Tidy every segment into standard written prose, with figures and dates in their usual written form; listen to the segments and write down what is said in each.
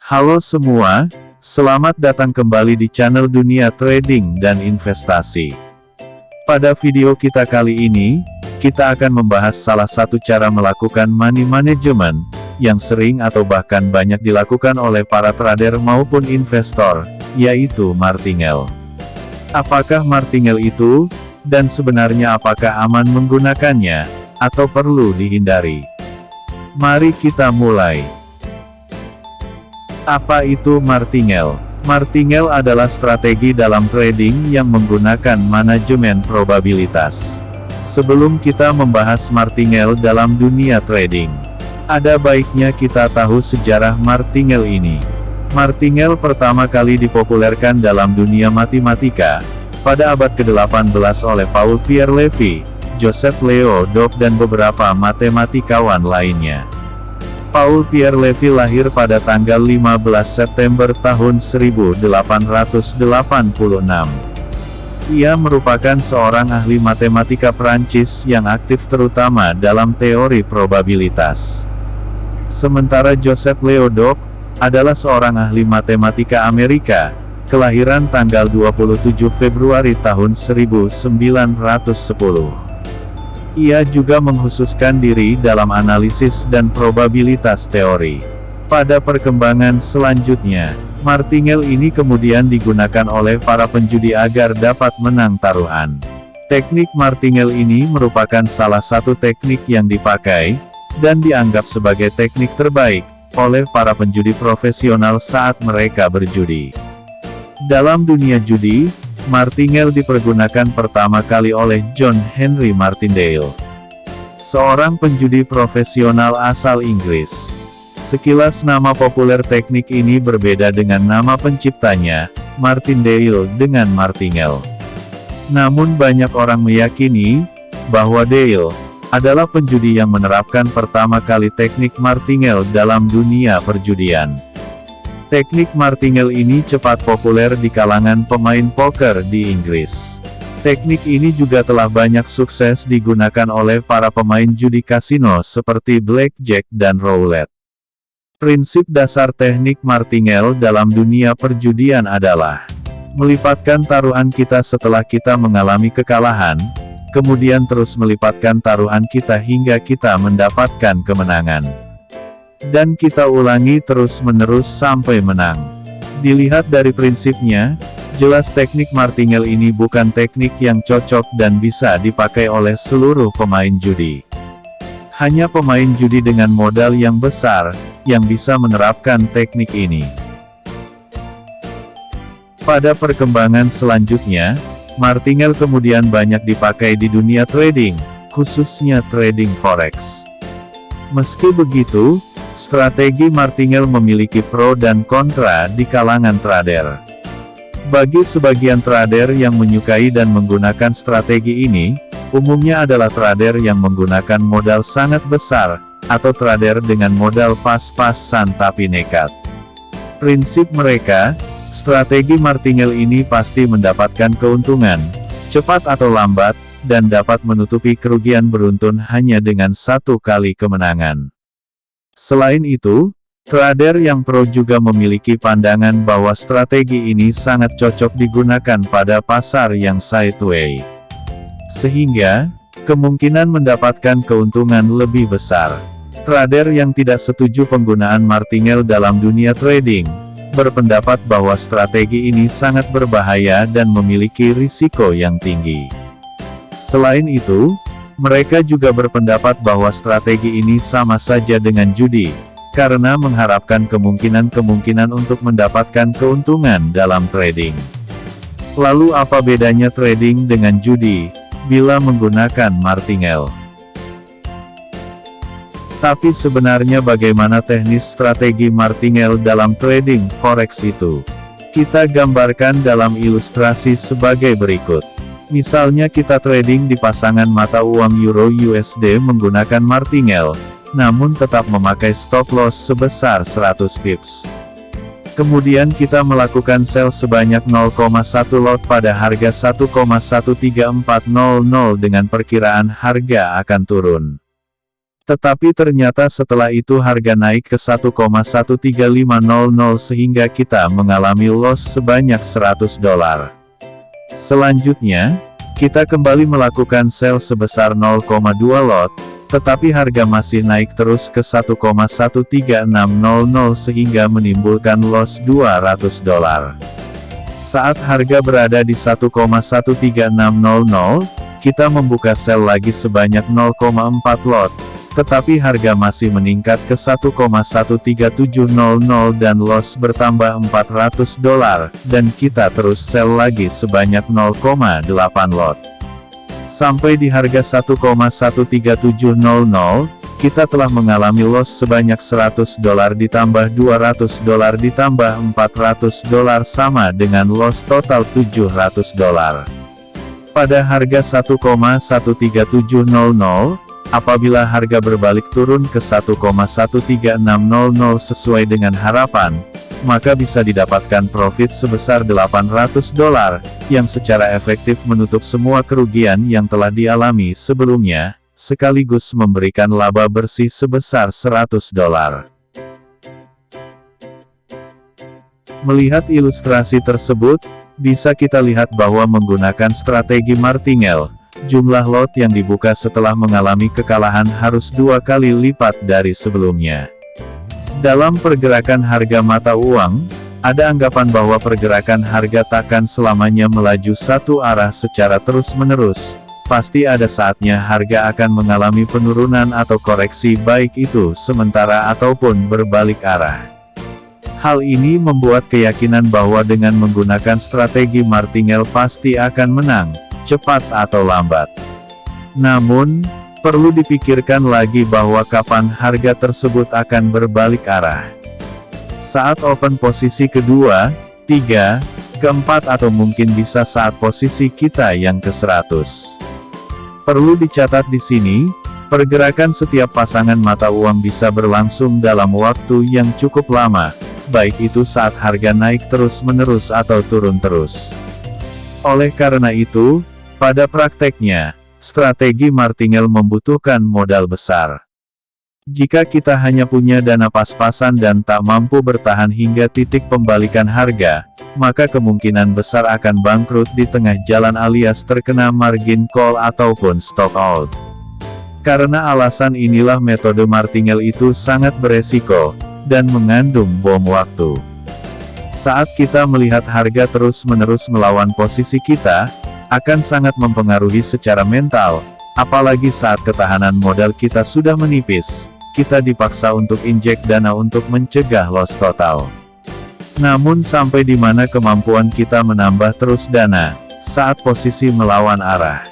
Halo semua, selamat datang kembali di channel Dunia Trading dan Investasi. Pada video kita kali ini, kita akan membahas salah satu cara melakukan money management, yang sering atau bahkan banyak dilakukan oleh para trader maupun investor, yaitu martingale. Apakah martingale itu, dan sebenarnya apakah aman menggunakannya, atau perlu dihindari? Mari kita mulai. Apa itu martingale? Martingale adalah strategi dalam trading yang menggunakan manajemen probabilitas. Sebelum kita membahas martingale dalam dunia trading, ada baiknya kita tahu sejarah martingale ini. Martingale pertama kali dipopulerkan dalam dunia matematika, pada abad ke-18 oleh Paul Pierre Levy, Joseph Leo Dobb dan beberapa matematikawan lainnya. Paul Pierre Levy lahir pada tanggal 15 September tahun 1886. Ia merupakan seorang ahli matematika Prancis yang aktif terutama dalam teori probabilitas. Sementara Joseph Leo Dobb adalah seorang ahli matematika Amerika, kelahiran tanggal 27 Februari tahun 1910. Ia juga mengkhususkan diri dalam analisis dan probabilitas teori. Pada perkembangan selanjutnya, martingale ini kemudian digunakan oleh para penjudi agar dapat menang taruhan. Teknik martingale ini merupakan salah satu teknik yang dipakai, dan dianggap sebagai teknik terbaik, oleh para penjudi profesional saat mereka berjudi. Dalam dunia judi, martingale dipergunakan pertama kali oleh John Henry Martindale, seorang penjudi profesional asal Inggris. Sekilas nama populer teknik ini berbeda dengan nama penciptanya, Martindale dengan martingale. Namun banyak orang meyakini bahwa Dale adalah penjudi yang menerapkan pertama kali teknik martingale dalam dunia perjudian. Teknik martingale ini cepat populer di kalangan pemain poker di Inggris. Teknik ini juga telah banyak sukses digunakan oleh para pemain judi kasino seperti blackjack dan roulette. Prinsip dasar teknik martingale dalam dunia perjudian adalah melipatkan taruhan kita setelah kita mengalami kekalahan, kemudian terus melipatkan taruhan kita hingga kita mendapatkan kemenangan. Dan kita ulangi terus-menerus sampai menang. Dilihat dari prinsipnya, jelas teknik martingale ini bukan teknik yang cocok dan bisa dipakai oleh seluruh pemain judi. Hanya pemain judi dengan modal yang besar, yang bisa menerapkan teknik ini. Pada perkembangan selanjutnya, martingale kemudian banyak dipakai di dunia trading, khususnya trading forex. Meski begitu, strategi martingale memiliki pro dan kontra di kalangan trader. Bagi sebagian trader yang menyukai dan menggunakan strategi ini, umumnya adalah trader yang menggunakan modal sangat besar, atau trader dengan modal pas-pasan tapi nekat. Prinsip mereka, strategi martingale ini pasti mendapatkan keuntungan, cepat atau lambat, dan dapat menutupi kerugian beruntun hanya dengan satu kali kemenangan. Selain itu, trader yang pro juga memiliki pandangan bahwa strategi ini sangat cocok digunakan pada pasar yang sideways. Sehingga, kemungkinan mendapatkan keuntungan lebih besar. Trader yang tidak setuju penggunaan martingale dalam dunia trading, berpendapat bahwa strategi ini sangat berbahaya dan memiliki risiko yang tinggi. Selain itu, mereka juga berpendapat bahwa strategi ini sama saja dengan judi, karena mengharapkan kemungkinan-kemungkinan untuk mendapatkan keuntungan dalam trading. Lalu apa bedanya trading dengan judi, bila menggunakan martingale? Tapi sebenarnya bagaimana teknis strategi martingale dalam trading forex itu? Kita gambarkan dalam ilustrasi sebagai berikut. Misalnya kita trading di pasangan mata uang Euro USD menggunakan martingale, namun tetap memakai stop loss sebesar 100 pips. Kemudian kita melakukan sell sebanyak 0,1 lot pada harga 1,13400 dengan perkiraan harga akan turun. Tetapi ternyata setelah itu harga naik ke 1,13500 sehingga kita mengalami loss sebanyak $100. Selanjutnya, kita kembali melakukan sell sebesar 0,2 lot, tetapi harga masih naik terus ke 1,13600 sehingga menimbulkan loss $200. Saat harga berada di 1,13600, kita membuka sell lagi sebanyak 0,4 lot, tetapi harga masih meningkat ke 1,13700 dan loss bertambah $400, dan kita terus sell lagi sebanyak 0,8 lot. Sampai di harga 1,13700, kita telah mengalami loss sebanyak $100 ditambah $200 ditambah $400 sama dengan loss total $700. Pada harga 1,13700, apabila harga berbalik turun ke 1,13600 sesuai dengan harapan, maka bisa didapatkan profit sebesar $800, yang secara efektif menutup semua kerugian yang telah dialami sebelumnya, sekaligus memberikan laba bersih sebesar $100. Melihat ilustrasi tersebut, bisa kita lihat bahwa menggunakan strategi martingale, jumlah lot yang dibuka setelah mengalami kekalahan harus 2 kali lipat dari sebelumnya. Dalam pergerakan harga mata uang, ada anggapan bahwa pergerakan harga takkan selamanya melaju satu arah secara terus-menerus. Pasti ada saatnya harga akan mengalami penurunan atau koreksi baik itu sementara ataupun berbalik arah. Hal ini membuat keyakinan bahwa dengan menggunakan strategi martingale pasti akan menang, cepat atau lambat. Namun, perlu dipikirkan lagi bahwa kapan harga tersebut akan berbalik arah. Saat open posisi kedua, 3, keempat atau mungkin bisa saat posisi kita yang ke-100. Perlu dicatat di sini, pergerakan setiap pasangan mata uang bisa berlangsung dalam waktu yang cukup lama, baik itu saat harga naik terus-menerus atau turun terus. Oleh karena itu, pada prakteknya, strategi martingale membutuhkan modal besar. Jika kita hanya punya dana pas-pasan dan tak mampu bertahan hingga titik pembalikan harga, maka kemungkinan besar akan bangkrut di tengah jalan alias terkena margin call ataupun stock out. Karena alasan inilah metode martingale itu sangat beresiko, dan mengandung bom waktu. Saat kita melihat harga terus-menerus melawan posisi kita, akan sangat mempengaruhi secara mental, apalagi saat ketahanan modal kita sudah menipis, kita dipaksa untuk injek dana untuk mencegah loss total. Namun sampai di mana kemampuan kita menambah terus dana, saat posisi melawan arah.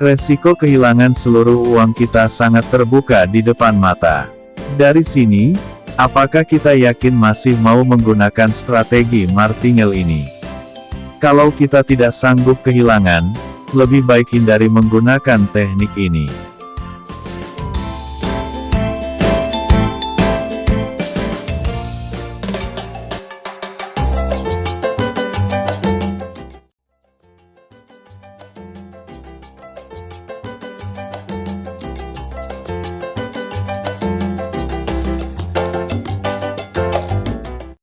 Resiko kehilangan seluruh uang kita sangat terbuka di depan mata. Dari sini, apakah kita yakin masih mau menggunakan strategi martingale ini? Kalau kita tidak sanggup kehilangan, lebih baik hindari menggunakan teknik ini.